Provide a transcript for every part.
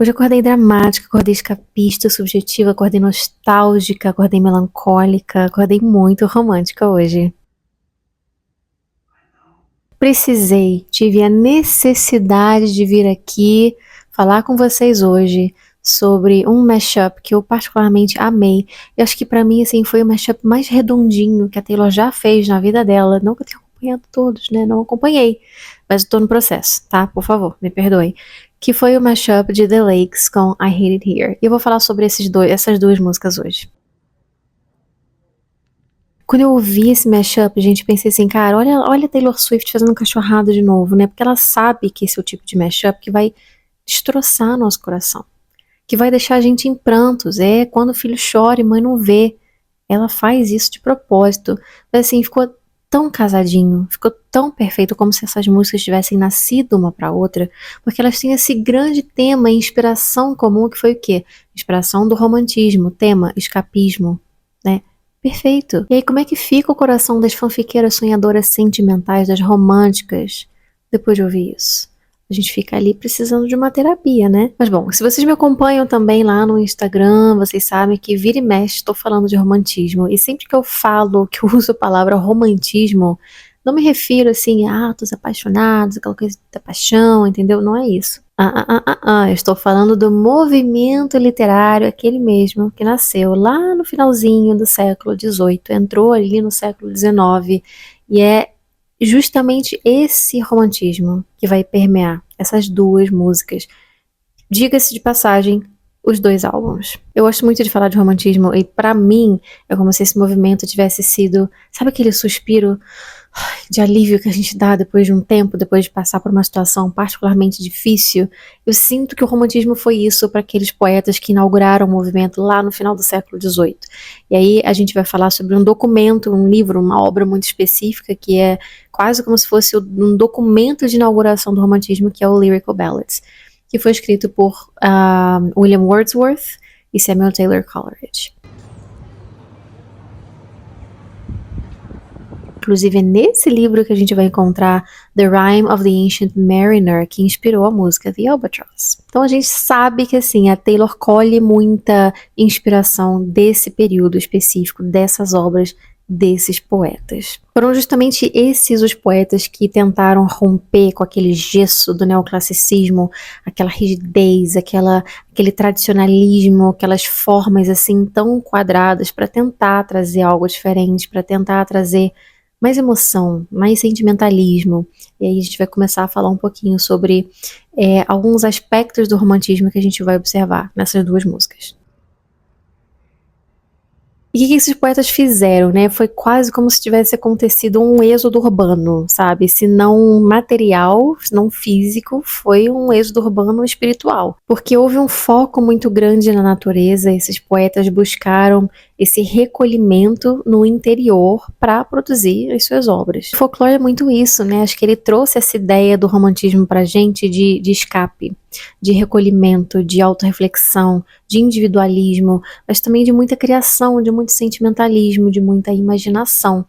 Hoje eu acordei dramática, acordei escapista, subjetiva, acordei nostálgica, acordei melancólica, acordei muito romântica hoje. Precisei, tive a necessidade de vir aqui falar com vocês hoje sobre um mashup que eu particularmente amei. Eu acho que pra mim assim foi o mashup mais redondinho que a Taylor já fez na vida dela. Não que eu tenha acompanhado todos, né? Não acompanhei, mas eu tô no processo, tá? Por favor, me perdoem. Que foi o mashup de The Lakes com I Hate It Here. E eu vou falar sobre essas duas músicas hoje. Quando eu ouvi esse mashup, gente, pensei assim, cara, olha a Taylor Swift fazendo cachorrada de novo, né? Porque ela sabe que esse é o tipo de mashup que vai destroçar nosso coração, que vai deixar a gente em prantos. É quando o filho chora e mãe não vê. Ela faz isso de propósito. Mas assim, ficou tão casadinho, ficou tão perfeito, como se essas músicas tivessem nascido uma pra outra, porque elas têm esse grande tema e inspiração comum que foi o quê? Inspiração do romantismo, tema, escapismo, né? Perfeito. E aí, como é que fica o coração das fanfiqueiras sonhadoras sentimentais, das românticas, depois de ouvir isso? A gente fica ali precisando de uma terapia, né? Mas bom, se vocês me acompanham também lá no Instagram, vocês sabem que vira e mexe estou falando de romantismo. E sempre que eu falo, que eu uso a palavra romantismo, não me refiro assim a atos apaixonados, aquela coisa da paixão, entendeu? Não é isso. Eu estou falando do movimento literário, aquele mesmo que nasceu lá no finalzinho do século XVIII, entrou ali no século XIX, e é justamente esse romantismo que vai permear essas duas músicas. Diga-se de passagem, os dois álbuns. Eu gosto muito de falar de romantismo e pra mim é como se esse movimento tivesse sido, sabe aquele suspiro de alívio que a gente dá depois de um tempo, depois de passar por uma situação particularmente difícil? Eu sinto que o romantismo foi isso para aqueles poetas que inauguraram o movimento lá no final do século XVIII. E aí a gente vai falar sobre um documento, um livro, uma obra muito específica que é quase como se fosse um documento de inauguração do romantismo, que é o Lyrical Ballads, que foi escrito por William Wordsworth e Samuel Taylor Coleridge. Inclusive é nesse livro que a gente vai encontrar The Rime of the Ancient Mariner, que inspirou a música The Albatross. Então a gente sabe que assim, a Taylor colhe muita inspiração desse período específico, dessas obras, desses poetas. Foram justamente esses os poetas que tentaram romper com aquele gesso do neoclassicismo, aquela rigidez, aquele tradicionalismo, aquelas formas assim tão quadradas, para tentar trazer algo diferente, para tentar trazer mais emoção, mais sentimentalismo. E aí a gente vai começar a falar um pouquinho sobre alguns aspectos do romantismo que a gente vai observar nessas duas músicas. E o que esses poetas fizeram, né? Foi quase como se tivesse acontecido um êxodo urbano, sabe? Se não material, se não físico, foi um êxodo urbano espiritual. Porque houve um foco muito grande na natureza, esses poetas buscaram esse recolhimento no interior para produzir as suas obras. O folclore é muito isso, né? Acho que ele trouxe essa ideia do romantismo pra gente de escape, de recolhimento, de autorreflexão, de individualismo, mas também de muita criação, de muito sentimentalismo, de muita imaginação.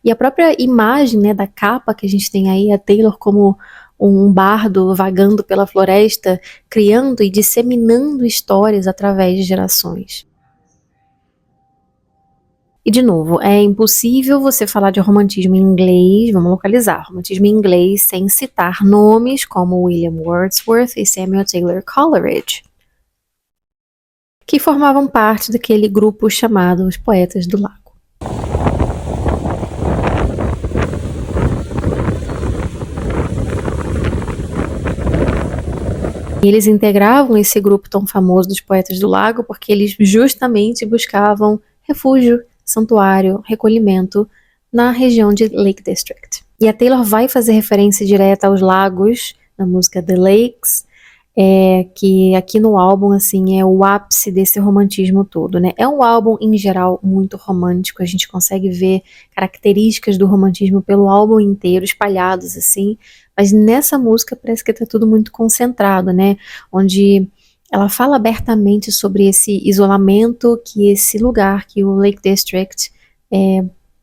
E a própria imagem, né, da capa que a gente tem aí, a Taylor como um bardo vagando pela floresta, criando e disseminando histórias através de gerações. E de novo, é impossível você falar de romantismo em inglês, vamos localizar, romantismo em inglês sem citar nomes como William Wordsworth e Samuel Taylor Coleridge, que formavam parte daquele grupo chamado os Poetas do Lago. Eles integravam esse grupo tão famoso dos Poetas do Lago porque eles justamente buscavam refúgio, santuário, recolhimento na região de Lake District. E a Taylor vai fazer referência direta aos lagos na música The Lakes, que aqui no álbum assim é o ápice desse romantismo todo, né? É um álbum em geral muito romântico, a gente consegue ver características do romantismo pelo álbum inteiro espalhados assim, mas nessa música parece que tá tudo muito concentrado, né? Onde ela fala abertamente sobre esse isolamento que esse lugar, que o Lake District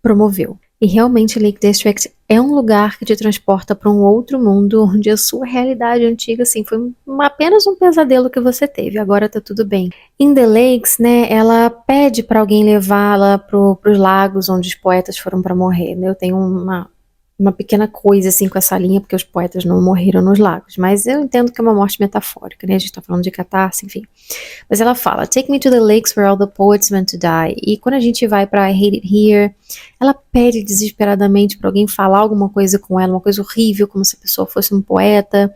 promoveu. E realmente Lake District é um lugar que te transporta para um outro mundo onde a sua realidade antiga, assim, foi apenas um pesadelo que você teve. Agora tá tudo bem. In the Lakes, né, ela pede para alguém levá-la pros lagos onde os poetas foram para morrer, né? Eu tenho uma pequena coisa assim com essa linha, porque os poetas não morreram nos lagos, mas eu entendo que é uma morte metafórica, né? A gente tá falando de catarse, enfim. Mas ela fala, take me to the lakes where all the poets meant to die. E quando a gente vai pra I Hate It Here, ela pede desesperadamente pra alguém falar alguma coisa com ela, uma coisa horrível, como se a pessoa fosse um poeta,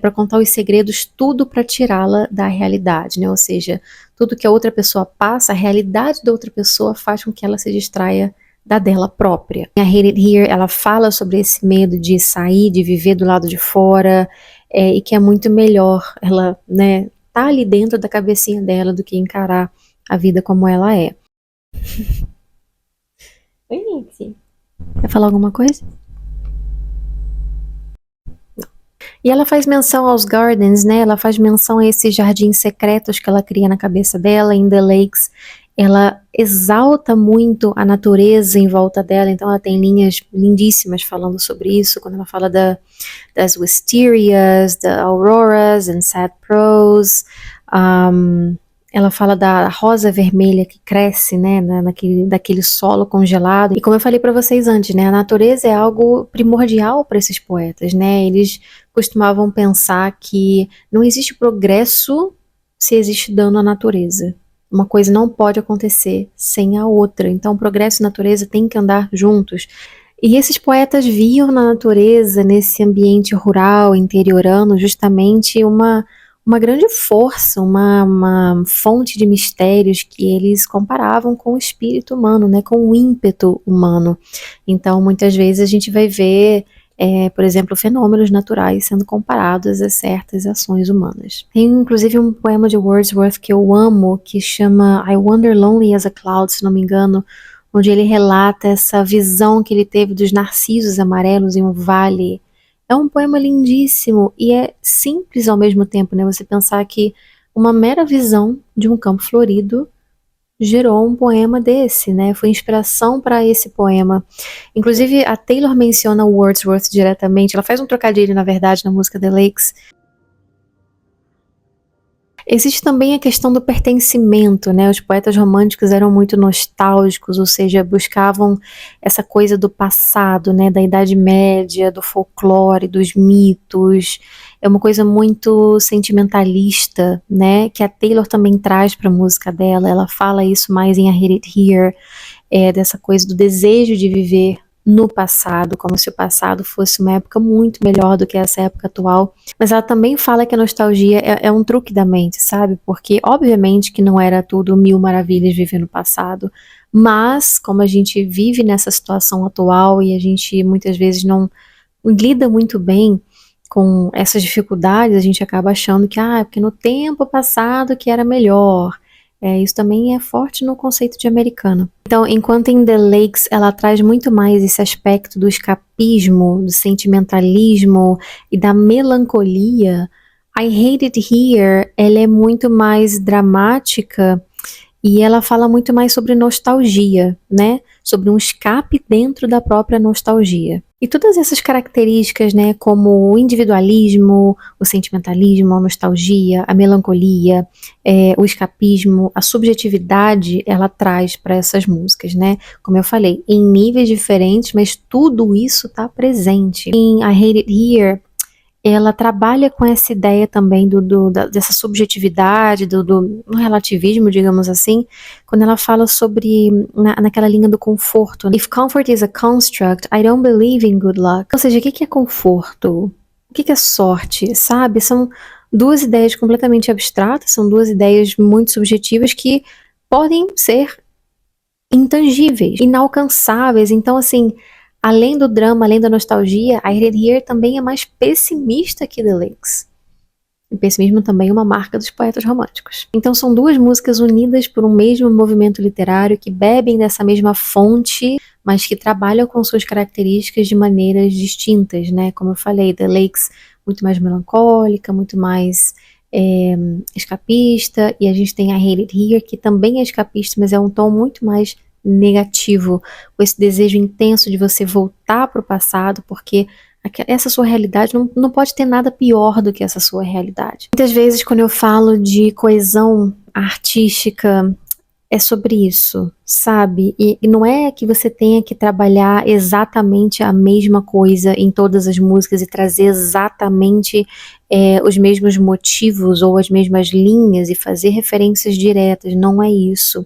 pra contar os segredos, tudo pra tirá-la da realidade, né? Ou seja, tudo que a outra pessoa passa, a realidade da outra pessoa faz com que ela se distraia da dela própria. A Hate It Here, ela fala sobre esse medo de sair, de viver do lado de fora, e que é muito melhor ela, né, tá ali dentro da cabecinha dela do que encarar a vida como ela é. Oi, Nixie. Quer falar alguma coisa? Não. E ela faz menção aos gardens, né? Ela faz menção a esses jardins secretos que ela cria na cabeça dela, in the lakes. Ela exalta muito a natureza em volta dela, então ela tem linhas lindíssimas falando sobre isso, quando ela fala das wisterias, da auroras and sad prose. Ela fala da rosa vermelha que cresce, né, daquele solo congelado. E como eu falei para vocês antes, né, a natureza é algo primordial para esses poetas, né? Eles costumavam pensar que não existe progresso se existe dano à natureza. Uma coisa não pode acontecer sem a outra. Então, progresso e natureza têm que andar juntos. E esses poetas viam na natureza, nesse ambiente rural, interiorano, justamente uma grande força, uma fonte de mistérios que eles comparavam com o espírito humano, né, com o ímpeto humano. Então, muitas vezes a gente vai ver, por exemplo, fenômenos naturais sendo comparados a certas ações humanas. Tem inclusive um poema de Wordsworth que eu amo, que chama I Wander Lonely as a Cloud, se não me engano, onde ele relata essa visão que ele teve dos narcisos amarelos em um vale. É um poema lindíssimo e é simples ao mesmo tempo, né? Você pensar que uma mera visão de um campo florido gerou um poema desse, né? Foi inspiração para esse poema. Inclusive, a Taylor menciona o Wordsworth diretamente. Ela faz um trocadilho, na verdade, na música The Lakes. Existe também a questão do pertencimento, né? Os poetas românticos eram muito nostálgicos, ou seja, buscavam essa coisa do passado, né? Da Idade Média, do folclore, dos mitos. É uma coisa muito sentimentalista, né? Que a Taylor também traz para a música dela. Ela fala isso mais em I Hate It Here, dessa coisa do desejo de viver no passado, como se o passado fosse uma época muito melhor do que essa época atual. Mas ela também fala que a nostalgia é um truque da mente, sabe? Porque, obviamente, que não era tudo mil maravilhas viver no passado, mas, como a gente vive nessa situação atual e a gente muitas vezes não lida muito bem com essas dificuldades, a gente acaba achando que, porque no tempo passado que era melhor. Isso também é forte no conceito de americana. Então, enquanto em The Lakes ela traz muito mais esse aspecto do escapismo, do sentimentalismo e da melancolia, I Hate It Here, ela é muito mais dramática e ela fala muito mais sobre nostalgia, né? Sobre um escape dentro da própria nostalgia. E todas essas características, né, como o individualismo, o sentimentalismo, a nostalgia, a melancolia, o escapismo, a subjetividade, ela traz para essas músicas, né? Como eu falei, em níveis diferentes, mas tudo isso está presente. Em I Hate It Here, ela trabalha com essa ideia também dessa subjetividade, do relativismo, digamos assim, quando ela fala sobre, naquela linha do conforto. If comfort is a construct, I don't believe in good luck. Ou seja, o que é conforto? O que é sorte? Sabe? São duas ideias completamente abstratas, são duas ideias muito subjetivas que podem ser intangíveis, inalcançáveis. Então, assim, além do drama, além da nostalgia, I Hate It Here também é mais pessimista que The Lakes. O pessimismo também é uma marca dos poetas românticos. Então são duas músicas unidas por um mesmo movimento literário que bebem dessa mesma fonte, mas que trabalham com suas características de maneiras distintas, né? Como eu falei, The Lakes muito mais melancólica, muito mais escapista, e a gente tem a I Hate It Here, que também é escapista, mas é um tom muito mais negativo, com esse desejo intenso de você voltar para o passado, porque essa sua realidade não pode ter nada pior do que essa sua realidade. Muitas vezes, quando eu falo de coesão artística, é sobre isso, sabe? E não é que você tenha que trabalhar exatamente a mesma coisa em todas as músicas e trazer exatamente os mesmos motivos ou as mesmas linhas e fazer referências diretas, não é isso.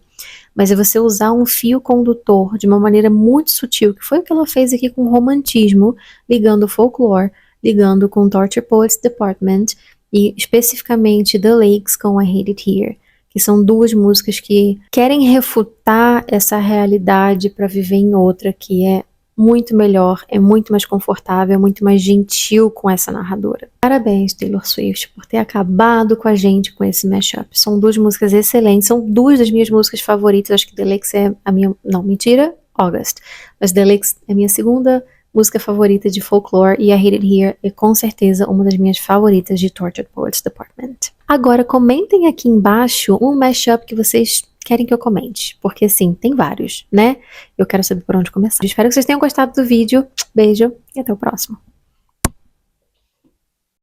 Mas é você usar um fio condutor de uma maneira muito sutil, que foi o que ela fez aqui com o romantismo, ligando o folklore, ligando com o Torture Poets Department e especificamente The Lakes com I Hate It Here, que são duas músicas que querem refutar essa realidade para viver em outra, que é muito melhor, é muito mais confortável, é muito mais gentil com essa narradora. Parabéns, Taylor Swift, por ter acabado com a gente com esse mashup. São duas músicas excelentes, são duas das minhas músicas favoritas. Acho que The Lakes é a minha... Não, mentira, August. Mas The Lakes é a minha segunda música favorita de folklore e I Hate It Here é com certeza uma das minhas favoritas de Tortured Poets Department. Agora comentem aqui embaixo um mashup que vocês querem que eu comente, porque assim, tem vários, né? Eu quero saber por onde começar. Espero que vocês tenham gostado do vídeo. Beijo e até o próximo.